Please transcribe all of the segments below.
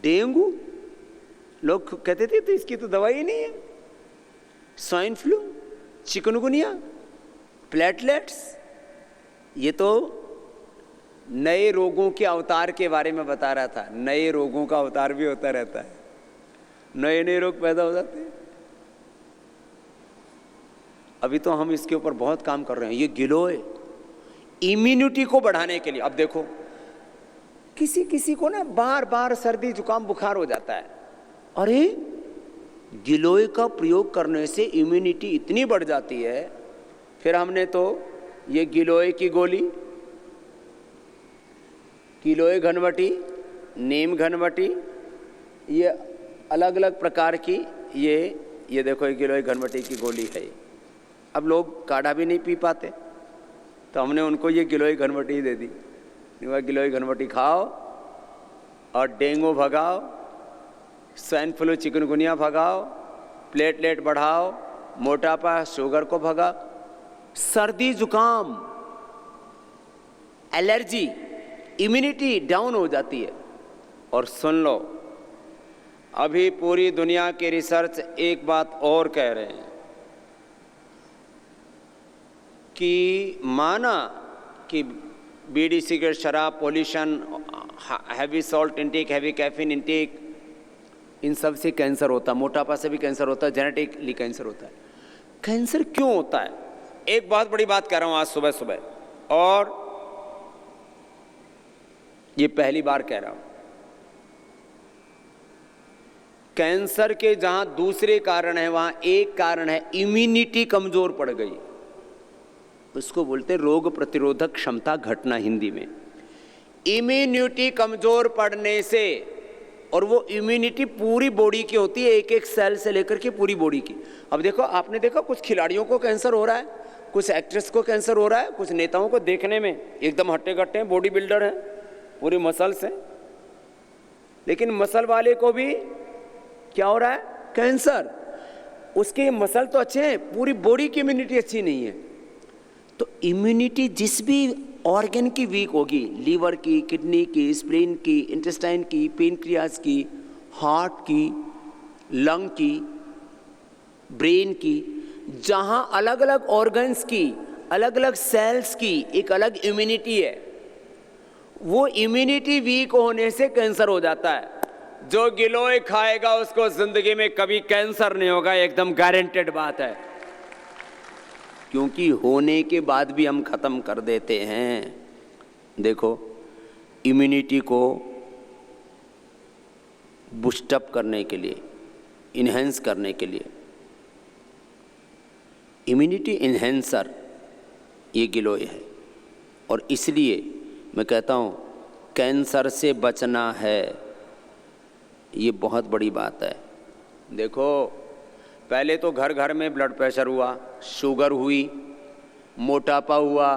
Dengue, लोग कहते थे तो इसकी तो दवाई ही नहीं है। स्वाइन फ्लू, चिकनगुनिया, प्लेटलेट्स, ये तो नए रोगों के अवतार के बारे में बता रहा था। नए रोगों का अवतार भी होता रहता है, नए नए रोग पैदा हो जाते हैं। अभी तो हम इसके ऊपर बहुत काम कर रहे हैं। ये गिलोय इम्यूनिटी को बढ़ाने के लिए। अब देखो किसी किसी को ना बार बार सर्दी जुकाम बुखार हो जाता है, अरे गिलोय का प्रयोग करने से इम्यूनिटी इतनी बढ़ जाती है। फिर हमने तो ये गिलोय की गोली, गिलोय घनवटी, नीम घनवटी, ये अलग अलग प्रकार की, ये देखो ये गिलोय घनवटी की गोली है। अब लोग काढ़ा भी नहीं पी पाते तो हमने उनको ये गिलोय घनवटी दे दी। गिलोय घनवटी खाओ और डेंगू भगाओ, स्वाइन फ्लू चिकनगुनिया भगाओ, प्लेटलेट बढ़ाओ, मोटापा शुगर को भगाओ, सर्दी जुकाम, एलर्जी, इम्यूनिटी डाउन हो जाती है। और सुन लो, अभी पूरी दुनिया के रिसर्च एक बात और कह रहे हैं कि माना कि बीड़ी सिगरेट शराब pollution heavy salt intake heavy caffeine intake इन सब से कैंसर होता है, मोटापा से भी कैंसर होता है, जेनेटिकली कैंसर होता है। कैंसर क्यों होता है? एक बहुत बड़ी बात कह रहा हूं आज सुबह सुबह, और ये पहली बार कह रहा हूं। कैंसर के जहां दूसरे कारण है वहां एक कारण है इम्यूनिटी कमजोर पड़ गई। उसको बोलते रोग प्रतिरोधक क्षमता घटना हिंदी में। इम्यूनिटी कमजोर पड़ने से, और वो इम्यूनिटी पूरी बॉडी की होती है, एक एक सेल से लेकर के पूरी बॉडी की। अब देखो, आपने देखा कुछ खिलाड़ियों को कैंसर हो रहा है, कुछ एक्ट्रेस को कैंसर हो रहा है, कुछ नेताओं को देखने में एकदम हट्टे कट्टे हैं, बॉडी बिल्डर हैं, पूरी मसल्स हैं, लेकिन मसल वाले को भी क्या हो रहा है? कैंसर। उसके मसल तो अच्छे हैं, पूरी बॉडी की इम्यूनिटी अच्छी नहीं है। तो इम्यूनिटी जिस भी ऑर्गन की वीक होगी, लीवर की, किडनी की, स्प्लीन की, इंटेस्टाइन की, पेनक्रियाज की, हार्ट की, लंग की, ब्रेन की, जहां अलग अलग ऑर्गन्स की, अलग अलग सेल्स की एक अलग इम्यूनिटी है, वो इम्यूनिटी वीक होने से कैंसर हो जाता है। जो गिलोय खाएगा उसको जिंदगी में कभी कैंसर नहीं होगा, एकदम गारंटेड बात है। क्योंकि होने के बाद भी हम खत्म कर देते हैं। देखो, इम्यूनिटी को बूस्टअप करने के लिए, इन्हेंस करने के लिए, इम्यूनिटी इन्हेंसर ये गिलोय है। और इसलिए मैं कहता हूँ कैंसर से बचना है, ये बहुत बड़ी बात है। देखो, पहले तो घर घर में ब्लड प्रेशर हुआ, शुगर हुई, मोटापा हुआ,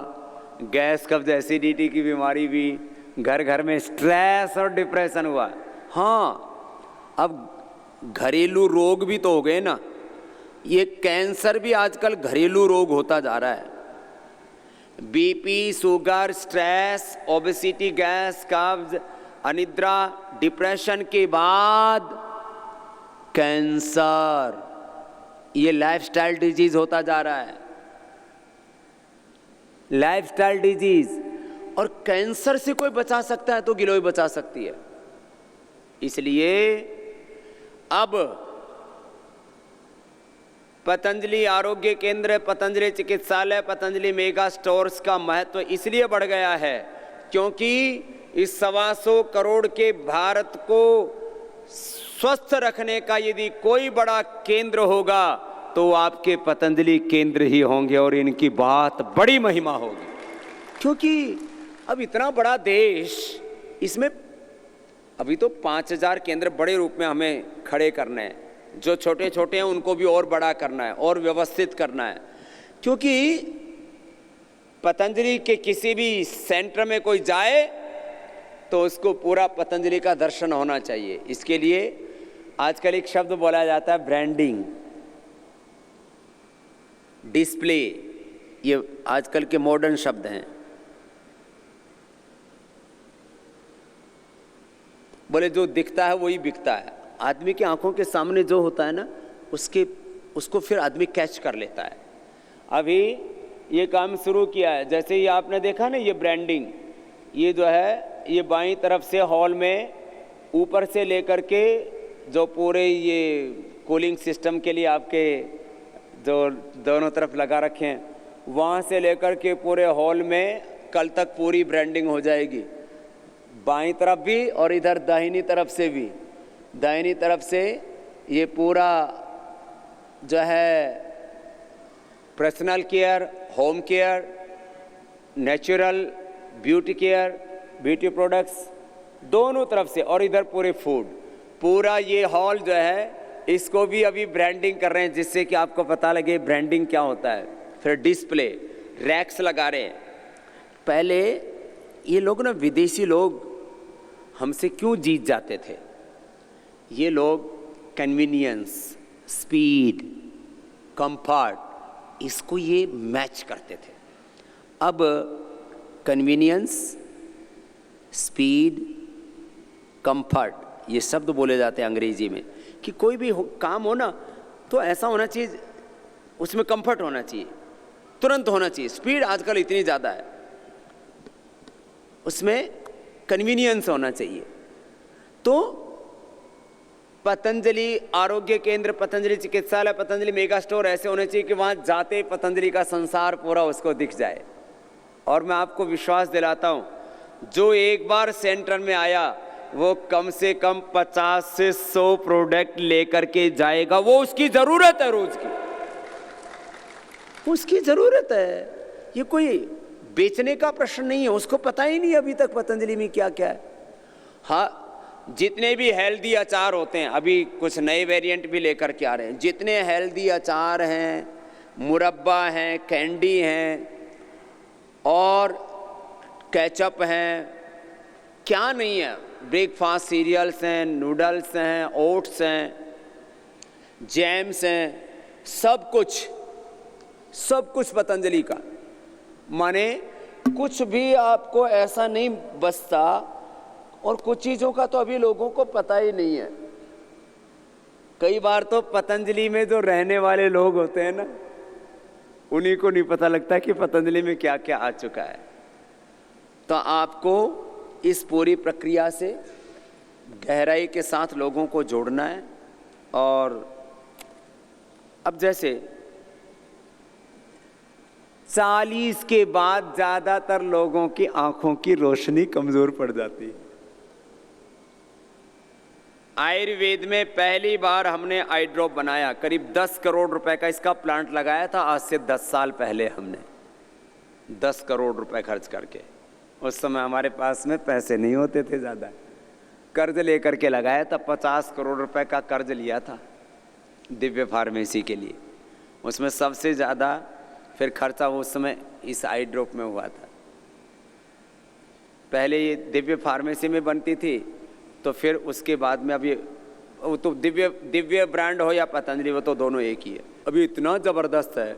गैस कब्ज एसिडिटी की बीमारी भी, घर घर में स्ट्रेस और डिप्रेशन हुआ। हाँ, अब घरेलू रोग भी तो हो गए ना। ये कैंसर भी आजकल घरेलू रोग होता जा रहा है। BP, sugar, stress, obesity, gas कब्ज, अनिद्रा, डिप्रेशन के बाद कैंसर, ये लाइफस्टाइल डिजीज होता जा रहा है, लाइफस्टाइल डिजीज। और कैंसर से कोई बचा सकता है तो गिलोय बचा सकती है। इसलिए अब पतंजलि आरोग्य केंद्र, पतंजलि चिकित्सालय, पतंजलि मेगा स्टोर्स का महत्व इसलिए बढ़ गया है क्योंकि इस 125 करोड़ के भारत को स्वस्थ रखने का यदि कोई बड़ा केंद्र होगा तो आपके पतंजलि केंद्र ही होंगे, और इनकी बात बड़ी महिमा होगी। क्योंकि अब इतना बड़ा देश, इसमें अभी तो 5000 केंद्र बड़े रूप में हमें खड़े करने हैं, जो छोटे छोटे हैं उनको भी और बड़ा करना है और व्यवस्थित करना है। क्योंकि पतंजलि के किसी भी सेंटर में कोई जाए तो उसको पूरा पतंजलि का दर्शन होना चाहिए। इसके लिए आजकल एक शब्द बोला जाता है ब्रांडिंग, डिस्प्ले, ये आजकल के मॉडर्न शब्द हैं। बोले जो दिखता है वही बिकता है। आदमी की आंखों के सामने जो होता है ना, उसको फिर आदमी कैच कर लेता है। अभी ये काम शुरू किया है, जैसे ही आपने देखा ना ये ब्रांडिंग, ये जो है ये बाईं तरफ से हॉल में ऊपर से लेकर के जो पूरे ये कूलिंग सिस्टम के लिए आपके जो दोनों तरफ लगा रखे हैं, वहाँ से लेकर के पूरे हॉल में कल तक पूरी ब्रांडिंग हो जाएगी, बाईं तरफ भी और इधर दाहिनी तरफ से भी। दाहिनी तरफ से ये पूरा जो है personal care, home care, natural, beauty care, beauty products, दोनों तरफ से, और इधर पूरे फूड। पूरा ये हॉल जो है इसको भी अभी ब्रांडिंग कर रहे हैं, जिससे कि आपको पता लगे ब्रांडिंग क्या होता है। फिर डिस्प्ले, रैक्स लगा रहे हैं। पहले ये लोग ना, विदेशी लोग हमसे क्यों जीत जाते थे? ये लोग कन्वीनियंस, स्पीड, कंफर्ट, इसको ये मैच करते थे। अब कन्वीनियंस, स्पीड, कंफर्ट, ये शब्द बोले जाते हैं अंग्रेजी में, कि कोई भी काम हो ना तो ऐसा होना चाहिए, उसमें कंफर्ट होना चाहिए, तुरंत होना चाहिए। स्पीड आजकल इतनी ज़्यादा है, उसमें कन्वीनियंस होना चाहिए। तो पतंजलि आरोग्य केंद्र, पतंजलि चिकित्सालय, पतंजलि मेगा स्टोर ऐसे होने चाहिए कि वहाँ जाते पतंजलि का संसार पूरा उसको दिख जाए। और मैं आपको विश्वास दिलाता हूँ, जो एक बार सेंटर में आया वो कम से कम 50 से 100 प्रोडक्ट लेकर के जाएगा। वो उसकी ज़रूरत है, रोज की उसकी ज़रूरत है। ये कोई बेचने का प्रश्न नहीं है, उसको पता ही नहीं अभी तक पतंजलि में क्या क्या है। हाँ, जितने भी हेल्दी अचार होते हैं, अभी कुछ नए वेरिएंट भी लेकर के आ रहे हैं, जितने हेल्दी अचार हैं, मुरब्बा हैं, कैंडी हैं और केचप हैं, क्या नहीं है, ब्रेकफास्ट सीरियल्स हैं, नूडल्स हैं, ओट्स हैं, जैम्स हैं, सब कुछ पतंजलि का। माने कुछ भी आपको ऐसा नहीं बचता। और कुछ चीज़ों का तो अभी लोगों को पता ही नहीं है। कई बार तो पतंजलि में जो रहने वाले लोग होते हैं ना, उन्हीं को नहीं पता लगता कि पतंजलि में क्या क्या आ चुका है। तो आपको इस पूरी प्रक्रिया से गहराई के साथ लोगों को जोड़ना है। और अब जैसे 40 के बाद ज़्यादातर लोगों की आंखों की रोशनी कमज़ोर पड़ जाती है। आयुर्वेद में पहली बार हमने आई ड्रॉप बनाया, करीब 10 करोड़ रुपए का इसका प्लांट लगाया था। आज से 10 साल पहले हमने 10 करोड़ रुपए खर्च करके, उस समय हमारे पास में पैसे नहीं होते थे ज़्यादा, कर्ज लेकर के लगाया था। 50 करोड़ रुपए का कर्ज लिया था दिव्य फार्मेसी के लिए। उसमें सबसे ज़्यादा फिर खर्चा उस समय इस आई ड्रॉप में हुआ था। पहले ये दिव्य फार्मेसी में बनती थी, तो फिर उसके बाद में अभी वो तो दिव्य ब्रांड हो या पतंजलि, वो तो दोनों एक ही है। अभी इतना ज़बरदस्त है,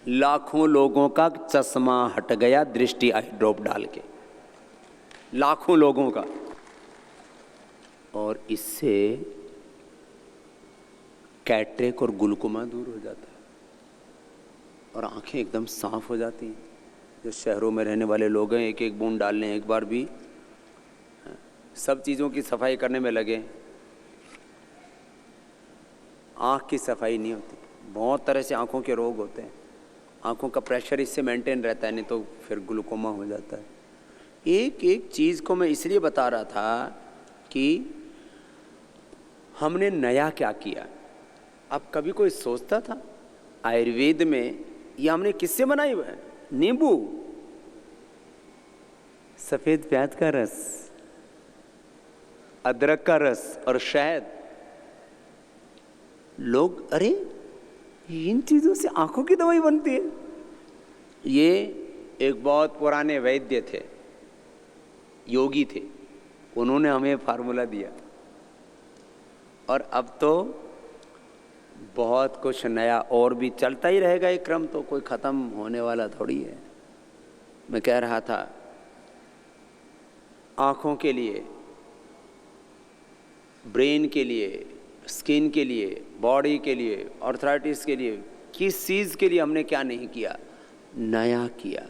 लाखों लोगों का चश्मा हट गया दृष्टि आई ड्रॉप डाल के, लाखों लोगों का। और इससे कैटरेक और ग्लूकोमा दूर हो जाता है और आंखें एकदम साफ हो जाती हैं। जो शहरों में रहने वाले लोग हैं, एक एक बूंद डाल लें एक बार भी, सब चीज़ों की सफाई करने में लगे, आँख की सफाई नहीं होती। बहुत तरह से आँखों के रोग होते हैं, आँखों का प्रेशर इससे मेंटेन रहता है, नहीं तो फिर ग्लूकोमा हो जाता है। एक एक चीज़ को मैं इसलिए बता रहा था कि हमने नया क्या किया। अब कभी कोई सोचता था आयुर्वेद में ये हमने किससे बनाई है? नींबू, सफ़ेद प्याज का रस, अदरक का रस और शहद। लोग अरे इन चीज़ों से आंखों की दवाई बनती है। ये एक बहुत पुराने वैद्य थे, योगी थे, उन्होंने हमें फार्मूला दिया। और अब तो बहुत कुछ नया और भी चलता ही रहेगा, एक क्रम तो कोई ख़त्म होने वाला थोड़ी है। मैं कह रहा था आँखों के लिए ब्रेन के लिए, स्किन के लिए, बॉडी के लिए, आर्थराइटिस के लिए, किस चीज़ के लिए हमने क्या नहीं किया, नया किया।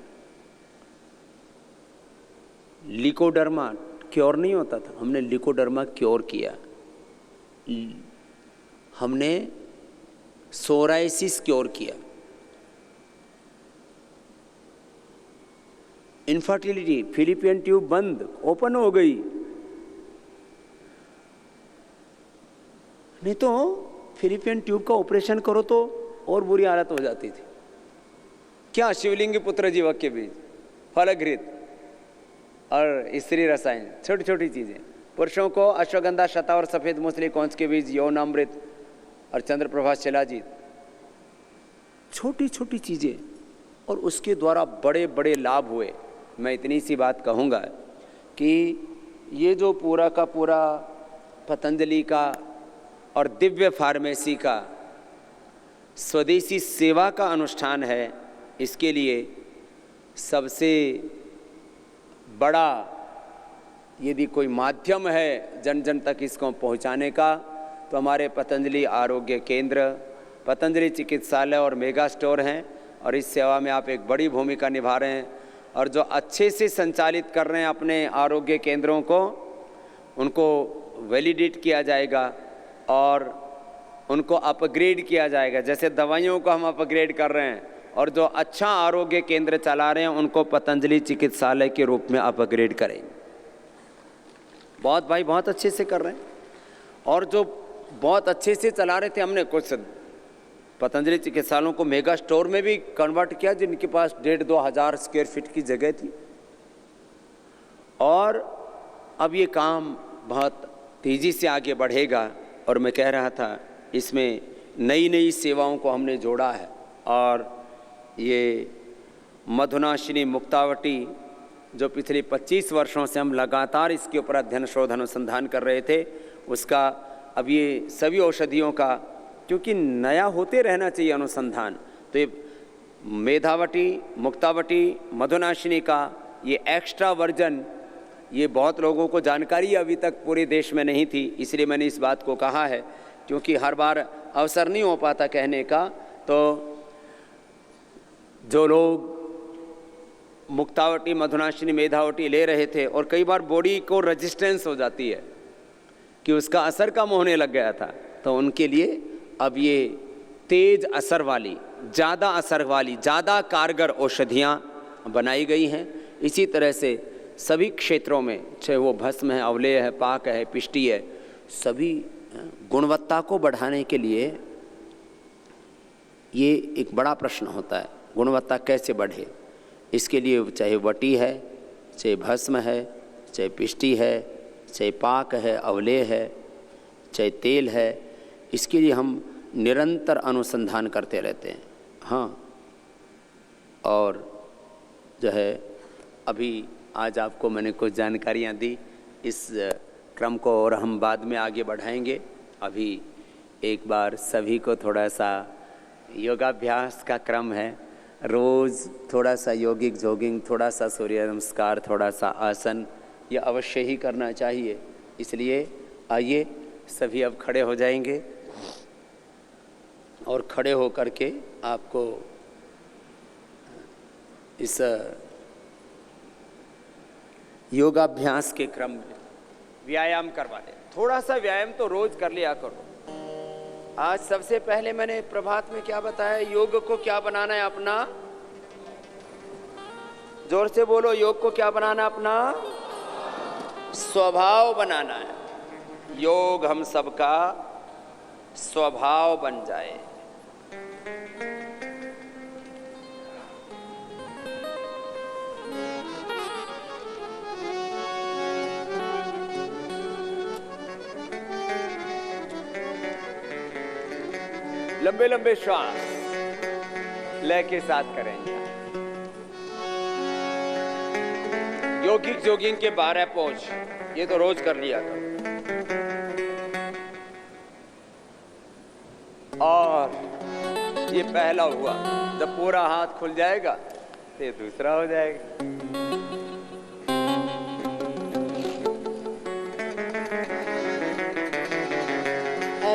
लिकोडर्मा क्योर नहीं होता था, हमने लिकोडर्मा क्योर किया। हमने सोराइसिस क्योर किया। इनफर्टिलिटी, फिलिपियन ट्यूब बंद, ओपन हो गई। नहीं तो फिलिपियन ट्यूब का ऑपरेशन करो तो और बुरी हालत हो जाती थी। क्या शिवलिंग पुत्र जीवक के बीज, फलघृत और स्त्री रसायन, छोटी छोटी चीजें। पुरुषों को अश्वगंधा, शता और सफेद मूसली कौंच के बीज, यौनामृत और चंद्रप्रभा शिलाजीत, छोटी छोटी चीजें, और उसके द्वारा बड़े बड़े लाभ हुए। मैं इतनी सी बात कहूँगा कि ये जो पूरा का पूरा पतंजलि का और दिव्य फार्मेसी का स्वदेशी सेवा का अनुष्ठान है, इसके लिए सबसे बड़ा यदि कोई माध्यम है जन जन तक इसको पहुंचाने का, तो हमारे पतंजलि आरोग्य केंद्र, पतंजलि चिकित्सालय और मेगा स्टोर हैं। और इस सेवा में आप एक बड़ी भूमिका निभा रहे हैं। और जो अच्छे से संचालित कर रहे हैं अपने आरोग्य केंद्रों को, उनको वैलिडेट किया जाएगा और उनको अपग्रेड किया जाएगा। जैसे दवाइयों को हम अपग्रेड कर रहे हैं, और जो अच्छा आरोग्य केंद्र चला रहे हैं उनको पतंजलि चिकित्सालय के रूप में अपग्रेड करेंगे। बहुत भाई बहुत अच्छे से कर रहे हैं। और जो बहुत अच्छे से चला रहे थे, हमने कुछ पतंजलि चिकित्सालयों को मेगा स्टोर में भी कन्वर्ट किया, जिनके पास 1,500-2 हज़ार स्क्वायर फीट की जगह थी। और अब ये काम बहुत तेज़ी से आगे बढ़ेगा। और मैं कह रहा था, इसमें नई नई सेवाओं को हमने जोड़ा है। और ये मधुनाशिनी मुक्तावटी, जो पिछले 25 वर्षों से हम लगातार इसके ऊपर अध्ययन शोध अनुसंधान कर रहे थे, उसका अब ये सभी औषधियों का, क्योंकि नया होते रहना चाहिए अनुसंधान, तो ये मेधावटी, मुक्तावटी, मधुनाशिनी का ये एक्स्ट्रा वर्जन, ये बहुत लोगों को जानकारी अभी तक पूरे देश में नहीं थी। इसलिए मैंने इस बात को कहा है, क्योंकि हर बार अवसर नहीं हो पाता कहने का। तो जो लोग मुक्तावटी, मधुनाशिनी, मेधावटी ले रहे थे, और कई बार बॉडी को रेजिस्टेंस हो जाती है कि उसका असर कम होने लग गया था, तो उनके लिए अब ये तेज असर वाली, ज़्यादा असर वाली, ज़्यादा कारगर औषधियाँ बनाई गई हैं। इसी तरह से सभी क्षेत्रों में, चाहे वो भस्म है, अवलेय है, पाक है, पिष्टी है, सभी गुणवत्ता को बढ़ाने के लिए ये एक बड़ा प्रश्न होता है, गुणवत्ता कैसे बढ़े। इसके लिए चाहे वटी है, चाहे भस्म है, चाहे पिष्टी है, चाहे पाक है, अवलेय है, चाहे तेल है, इसके लिए हम निरंतर अनुसंधान करते रहते हैं। हाँ, और जो है अभी आज आपको मैंने कुछ जानकारियाँ दी, इस क्रम को और हम बाद में आगे बढ़ाएंगे। अभी एक बार सभी को थोड़ा सा योगाभ्यास का क्रम है, रोज़ थोड़ा सा योगिक जॉगिंग, थोड़ा सा सूर्य नमस्कार, थोड़ा सा आसन, ये अवश्य ही करना चाहिए। इसलिए आइए सभी अब खड़े हो जाएंगे, और खड़े हो करके आपको इस योगाभ्यास के क्रम में व्यायाम करवा दें। थोड़ा सा व्यायाम तो रोज कर लिया करो। आज सबसे पहले मैंने प्रभात में क्या बताया, योग को क्या बनाना है अपना, जोर से बोलो, योग को क्या बनाना, अपना स्वभाव बनाना है। योग हम सबका स्वभाव बन जाए। लंबे लंबे श्वास लय के साथ करेंगे। योगिक जोगिंग के 12 पोज, ये तो रोज कर लिया करो। और ये पहला हुआ, जब पूरा हाथ खुल जाएगा तो ये दूसरा हो जाएगा।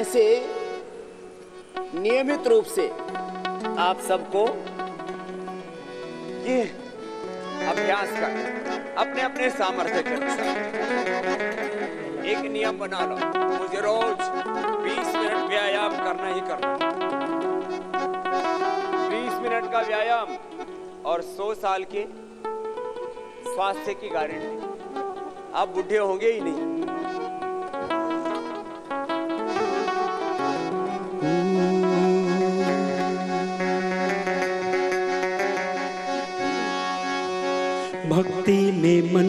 ऐसे नियमित रूप से आप सबको ये अभ्यास कर अपने अपने सामर्थ्य के अनुसार एक नियम बना लो, मुझे रोज 20 मिनट व्यायाम करना ही करना। 20 मिनट का व्यायाम और 100 साल के स्वास्थ्य की गारंटी। आप बूढ़े होंगे ही नहीं। भक्ति में मन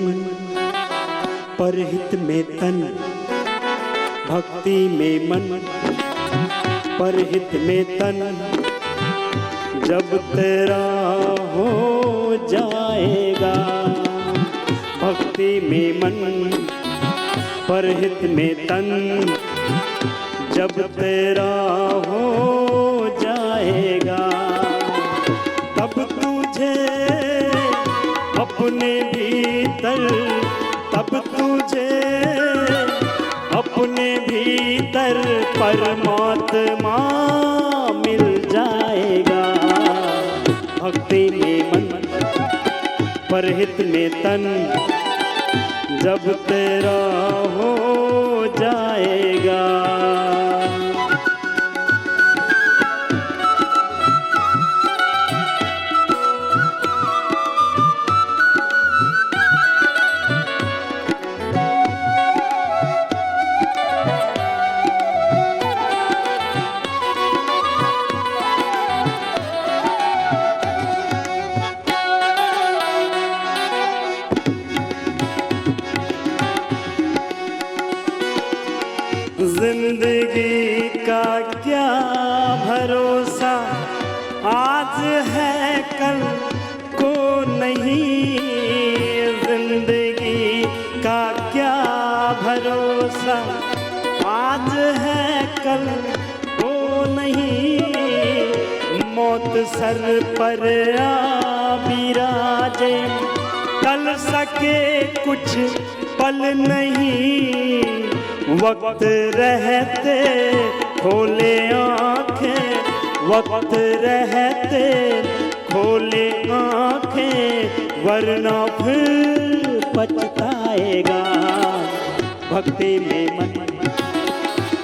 परहित में तन, भक्ति में मन परहित में तन, जब तेरा हो जाएगा। भक्ति में मन परहित में तन, जब तेरा हो जाएगा, तब तुझे अपने भीतर, तब तुझे अपने भीतर परमात्मा मिल जाएगा। भक्ति में मन परहित में तन, जब तेरा हो जाएगा। जिंदगी का क्या भरोसा, आज है कल को नहीं। जिंदगी का क्या भरोसा, आज है कल को नहीं। मौत सर पर आ बिराजे, टल सके कुछ पल नहीं। वक्त रहते खोले आँखें, वक्त रहते खोले आँखें, वरना फिर पछताएगा। भक्ति में मन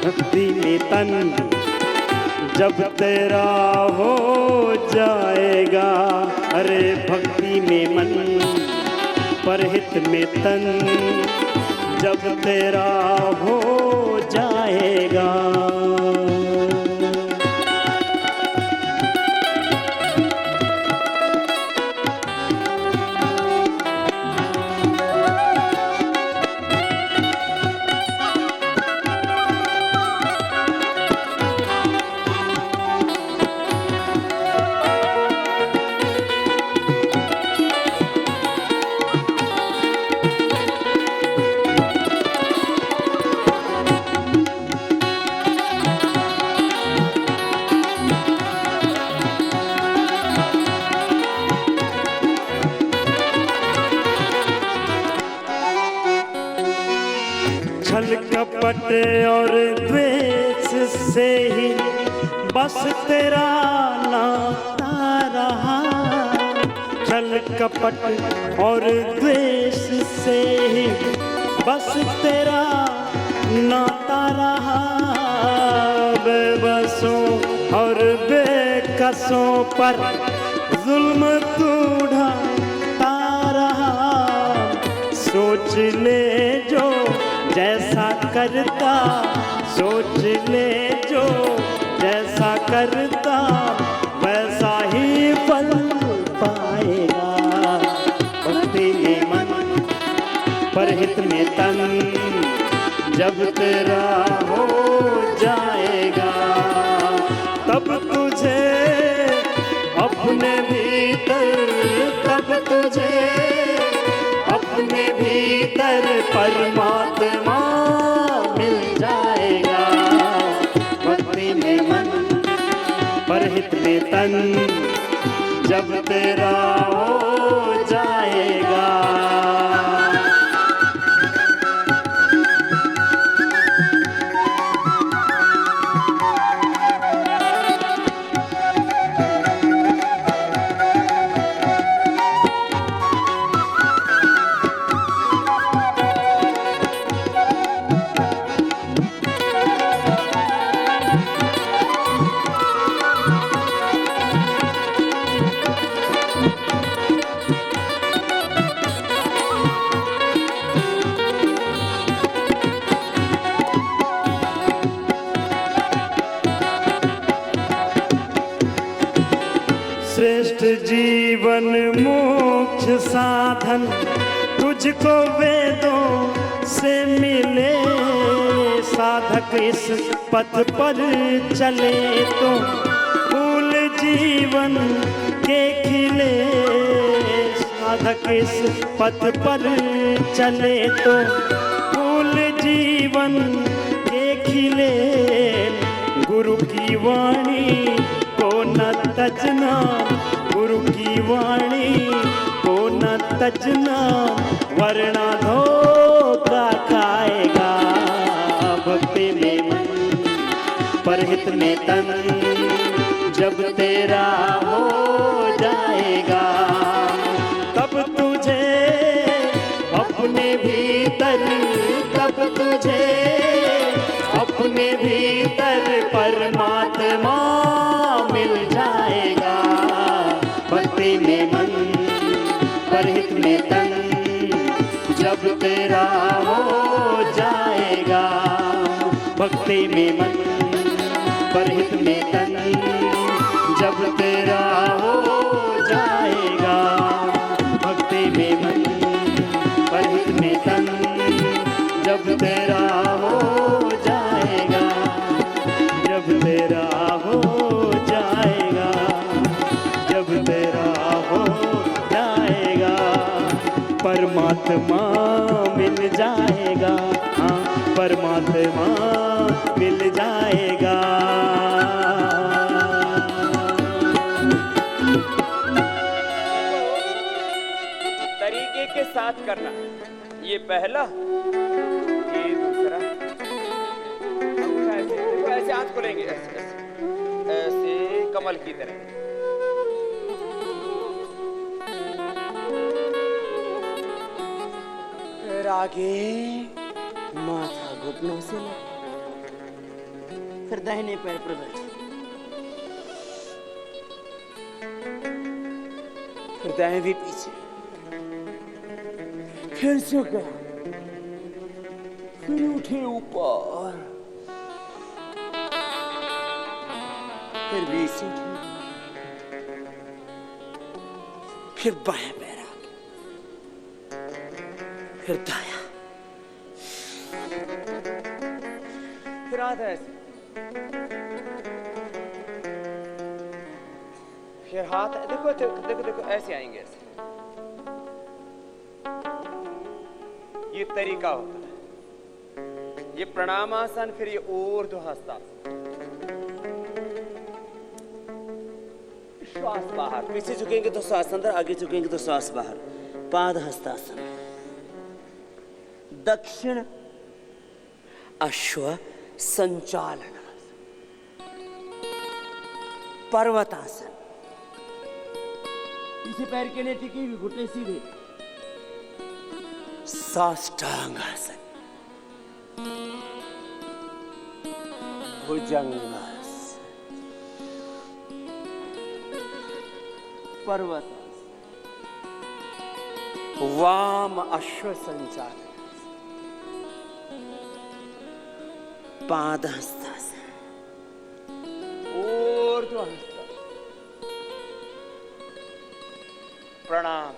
भक्ति में तन, जब तेरा हो जाएगा। अरे भक्ति में मन परहित में तन, जब तेरा हो जाएगा। छल कपट और द्वेष से ही बस तेरा नाता रहा। छल कपट और द्वेष से ही बस तेरा नाता रहा। बेबसों और बेकसों पर जुल्म तू ढाता रहा। सोच ले जो जैसा करता, सोच ले जो जैसा करता, वैसा ही फल पाएगा। भक्ति में मन परहित में तन, जब तेरा हो जाएगा, तब तुझे अपने भीतर, तब तुझे अपने भीतर परमात्मा मिल जाएगा। भक्ति में मन परहित में तन, जब तेरा हो जाएगा। जीवन मोक्ष साधन तुझको वेदों से मिले, साधक इस पथ पर चले तो फूल जीवन के खिले, साधक इस पथ पर चले तो फूल जीवन के खिले। गुरु की वाणी को न तजना, गुरु की वाणी को न तजना, वरना धोखा खाएगा। भक्ति में मन परहित में तन जब तेरा हो जाएगा, तब तुझे अपने भीतर, तब तुझे अपने भीतर परमात्मा मिल जाएगा। भक्ति में मन परहित में तन जब तेरा हो जाएगा, भक्ति में मन परहित में तन जब तेरा हो जाएगा, भक्ति में मन परहित में तन जब तेरा हो जाएगा, जब तेरा हो जाएगा, जब तेरा हो जाएगा, परमात्मा मिल जाएगा। हाँ, परमात्मा मिल जाएगा। तरीके के साथ करना, ये पहला, ये दूसरा। ऐसे देखो, ऐसे हाथ खोलेंगे, ऐसे ऐसे ऐसे कमल की तरह। फिर आगे माथा घुटनों से लगा, फिर दाहिने पैर पर बैठे, फिर दाएं भी पीछे, फिर झुका, फिर उठे ऊपर, फिर बीच उठे, फिर बायां पैर आगे, फिर दायां, फिर आधा ऐसे, फिर हाथ, देखो देखो देखो ऐसे आएंगे, ऐसे। ये तरीका होता है, ये प्रणामासन, फिर ये ऊर्ध्व हस्तासन। श्वास बाहर, पीछे झुकेंगे तो श्वास अंदर, आगे झुकेंगे तो श्वास बाहर। पाद हस्तासन, दक्षिण अश्व संचालन, पर्वतासन, पीछे पैर के लिए टिकी हुई, घुटने सीधे, साष्टांगासन, भुजंगासन, पर्वतासन, वाम अश्व संचालन, पादहस्तासन, ऊर्ध्व हस्तासन, प्रणाम।